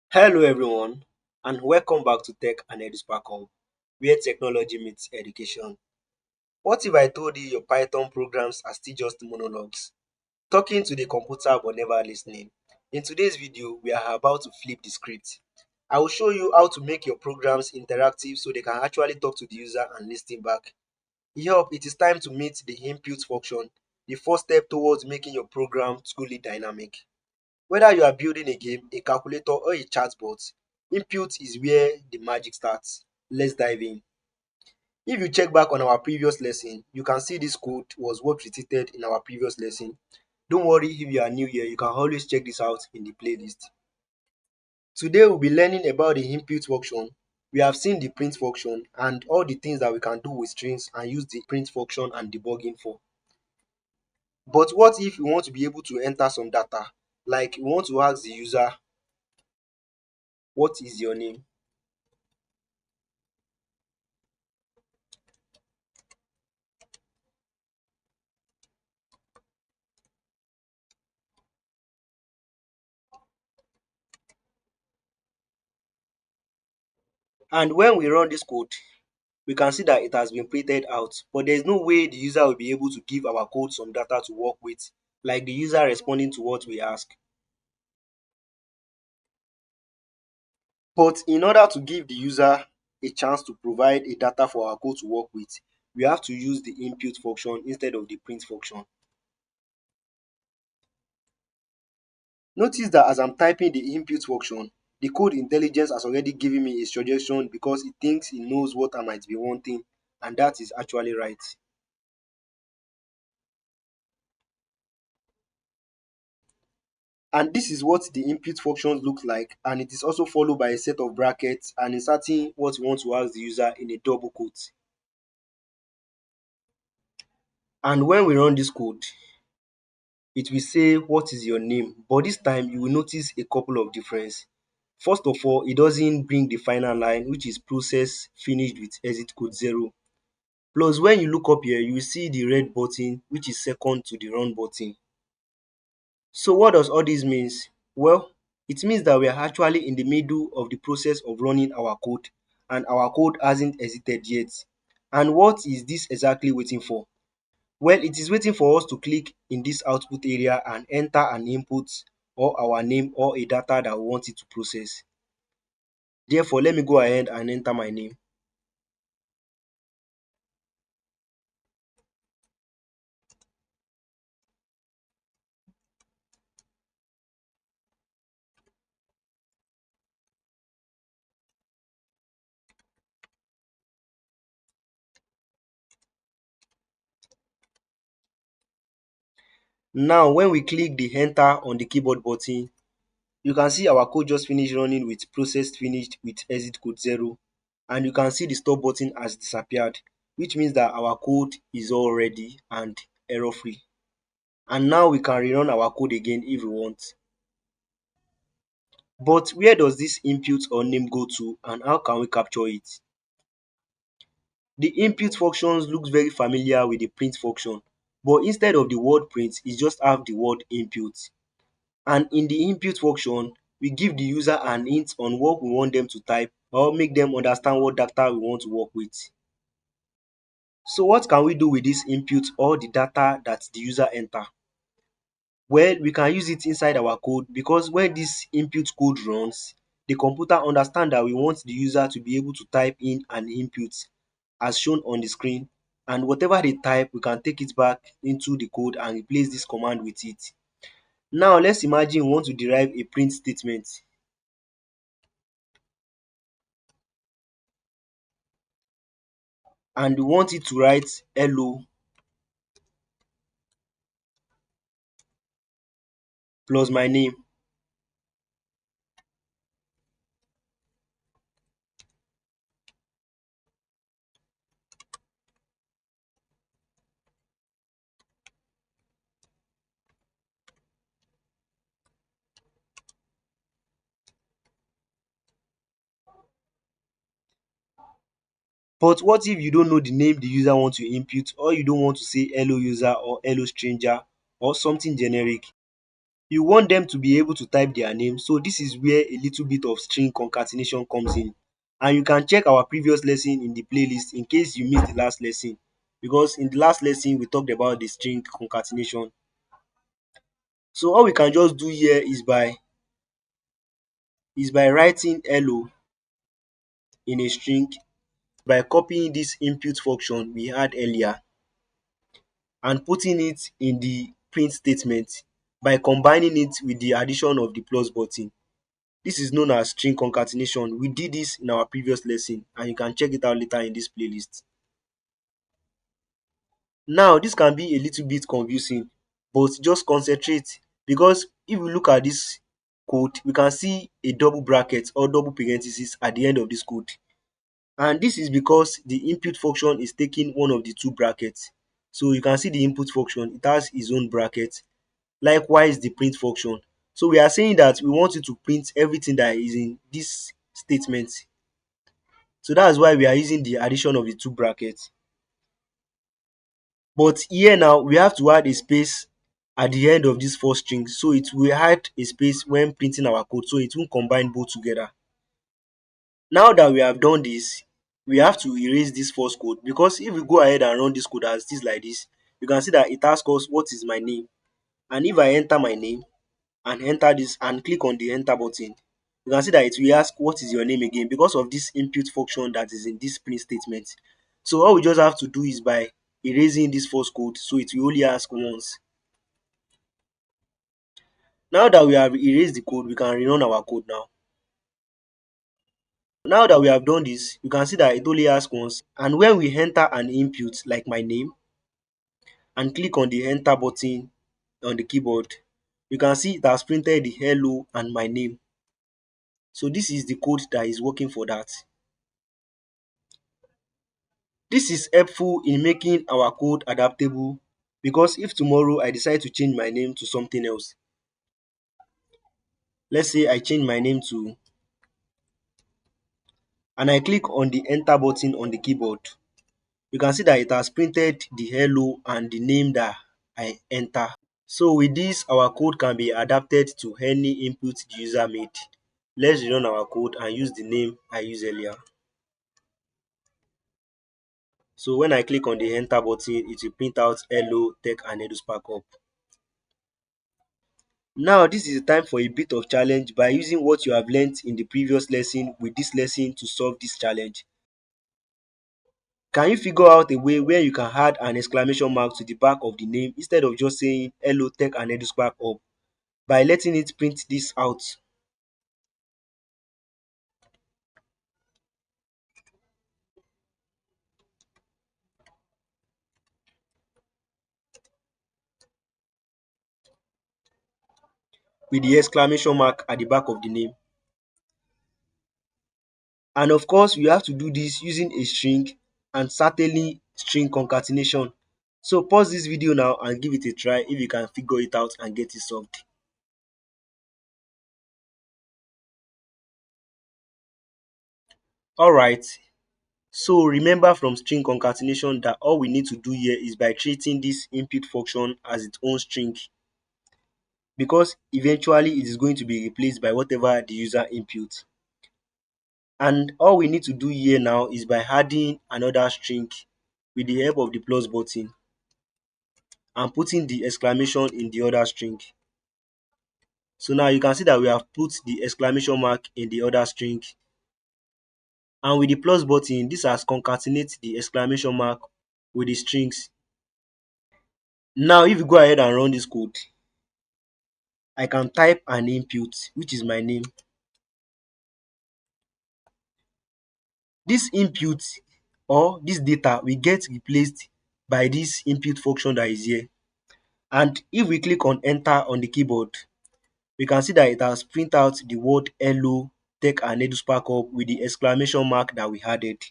Hello everyone and welcome back to Tech and Eduspark, where technology meets education. What if I told you your Python programs are still just monologues, talking to the computer but never listening? In today's video, we are about to flip the script. I will show you how to make your programs interactive so they can actually talk to the user and listen back. Here, it is time to meet the input function, the first step towards making your program truly dynamic. Whether you are building a game, a calculator, or a chatbot, input is where the magic starts. Let's dive in. If you check back on our previous lesson, you can see this code was what we treated in our previous lesson. Don't worry if you are new here, you can always check this out in the playlist. Today we'll be learning about the input function. We have seen the print function and all the things that we can do with strings and use the print function and debugging for. But what if we want to be able to enter some data? Like we want to ask the user, what is your name? And when we run this code, we can see that it has been printed out, but there is no way the user will be able to give our code some data to work with, like the user responding to what we ask. But in order to give the user a chance to provide a data for our code to work with, we have to use the input function instead of the print function. Notice that as I'm typing the input function, the code intelligence has already given me a suggestion because it thinks it knows what I might be wanting, and that is actually right. And this is what the input functions look like, and it is also followed by a set of brackets and inserting what we want to ask the user in a double quote. And when we run this code, it will say what is your name, but this time you will notice a couple of difference. First of all, it doesn't bring the final line, which is process finished with exit code 0. Plus, when you look up here, you will see the red button, which is second to the run button. So what does all this means? Well, it means that we are actually in the middle of the process of running our code, and our code hasn't exited yet. And what is this exactly waiting for? Well, it is waiting for us to click in this output area and enter an input or our name or a data that we want it to process. Therefore, let me go ahead and enter my name. Now, when we click the enter on the keyboard button, you can see our code just finished running with process finished with exit code 0, and you can see the stop button has disappeared, which means that our code is all ready and error free. And now we can rerun our code again if we want. But where does this input or name go to, and how can we capture it? The input functions looks very familiar with the print function, but instead of the word print, it just have the word input. And in the input function, we give the user an hint on what we want them to type or make them understand what data we want to work with. So what can we do with this input or the data that the user enter? Well, we can use it inside our code because when this input code runs, the computer understand that we want the user to be able to type in an input as shown on the screen, and whatever they type, we can take it back into the code and replace this command with it. Now let's imagine we want to derive a print statement, and we want it to write hello plus my name. But what if you don't know the name the user wants to input, or you don't want to say hello user or hello stranger or something generic? You want them to be able to type their name. So this is where a little bit of string concatenation comes in. And you can check our previous lesson in the playlist in case you missed the last lesson, because in the last lesson we talked about the string concatenation. So all we can just do here is by writing hello in a string, by copying this input function we had earlier and putting it in the print statement by combining it with the addition of the plus button. This is known as string concatenation. We did this in our previous lesson and you can check it out later in this playlist. Now this can be a little bit confusing, but just concentrate, because if we look at this code, we can see a double bracket or double parenthesis at the end of this code. And this is because the input function is taking one of the two brackets. So you can see the input function, it has its own bracket. Likewise, the print function. So we are saying that we want you to print everything that is in this statement. So that's why we are using the addition of the two brackets. But here now we have to add a space at the end of this first string. So it will add a space when printing our code. So it won't combine both together. Now that we have done this, we have to erase this first code, because if we go ahead and run this code as it is like this, you can see that it asks us what is my name. And if I enter my name and enter this and click on the enter button, you can see that it will ask what is your name again, because of this input function that is in this print statement. So all we just have to do is by erasing this first code, so it will only ask once. Now that we have erased the code, we can rerun our code now. Now that we have done this, you can see that it only asks once. And when we enter an input like my name and click on the enter button on the keyboard, you can see it has printed the hello and my name. So this is the code that is working for that. This is helpful in making our code adaptable, because if tomorrow I decide to change my name to something else, let's say I change my name to, and I click on the enter button on the keyboard, you can see that it has printed the hello and the name that I enter. So with this, our code can be adapted to any input the user made. Let's run our code and use the name I used earlier. So when I click on the enter button, it will print out hello, tech and eduspark up. Now this is the time for a bit of challenge by using what you have learnt in the previous lesson with this lesson to solve this challenge. Can you figure out a way where you can add an exclamation mark to the back of the name instead of just saying hello, tech and eduspark up, by letting it print this out? With the exclamation mark at the back of the name. And of course, you have to do this using a string, and certainly string concatenation. So pause this video now and give it a try if you can figure it out and get it solved. Alright, so remember from string concatenation that all we need to do here is by treating this input function as its own string, because eventually it is going to be replaced by whatever the user input. And all we need to do here now is by adding another string with the help of the plus button and putting the exclamation in the other string. So now you can see that we have put the exclamation mark in the other string, and with the plus button, this has concatenate the exclamation mark with the strings. Now if you go ahead and run this code, I can type an input, which is my name. This input or this data will get replaced by this input function that is here. And if we click on enter on the keyboard, we can see that it has print out the word hello, tech and eduspark up with the exclamation mark that we added.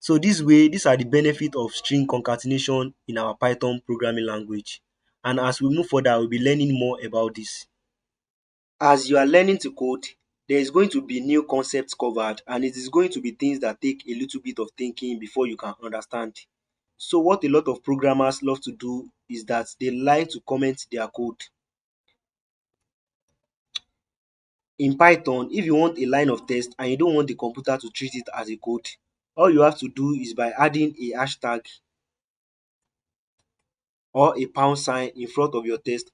So this way, these are the benefits of string concatenation in our Python programming language. And as we move further, we'll be learning more about this. As you are learning to code, there is going to be new concepts covered, and it is going to be things that take a little bit of thinking before you can understand. So what a lot of programmers love to do is that they like to comment their code. In Python, if you want a line of text and you don't want the computer to treat it as a code, all you have to do is by adding a hashtag or a pound sign in front of your text,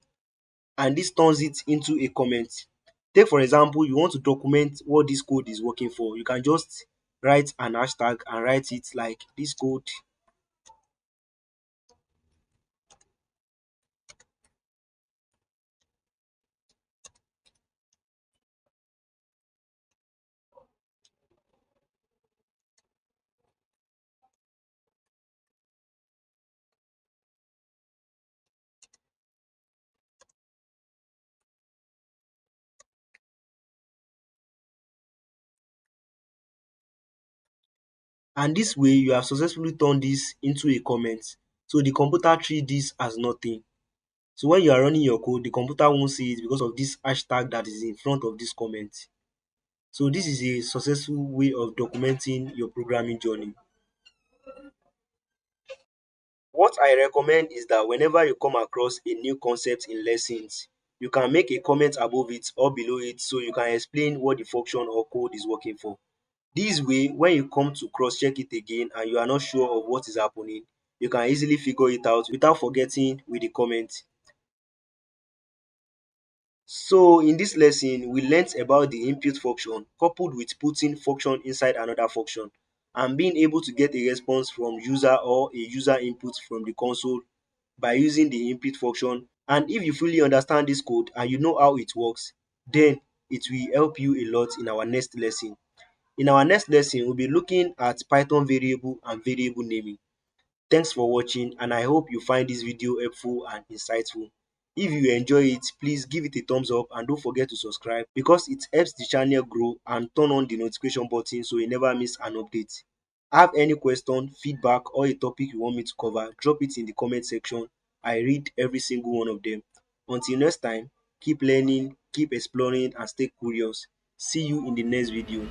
and this turns it into a comment. Take for example, you want to document what this code is working for. You can just write an hashtag and write it like this code. And this way you have successfully turned this into a comment. So the computer treats this as nothing. So when you are running your code, the computer won't see it because of this hashtag that is in front of this comment. So this is a successful way of documenting your programming journey. What I recommend is that whenever you come across a new concept in lessons, you can make a comment above it or below it so you can explain what the function or code is working for. This way, when you come to cross-check it again and you are not sure of what is happening, you can easily figure it out without forgetting with the comment. So in this lesson, we learnt about the input function coupled with putting function inside another function and being able to get a response from user or a user input from the console by using the input function. And if you fully understand this code and you know how it works, then it will help you a lot in our next lesson. In our next lesson, we'll be looking at Python variable and variable naming. Thanks for watching, and I hope you find this video helpful and insightful. If you enjoy it, please give it a thumbs up and don't forget to subscribe because it helps the channel grow, and turn on the notification button so you never miss an update. Have any question, feedback or a topic you want me to cover, drop it in the comment section. I read every single one of them. Until next time, keep learning, keep exploring and stay curious. See you in the next video.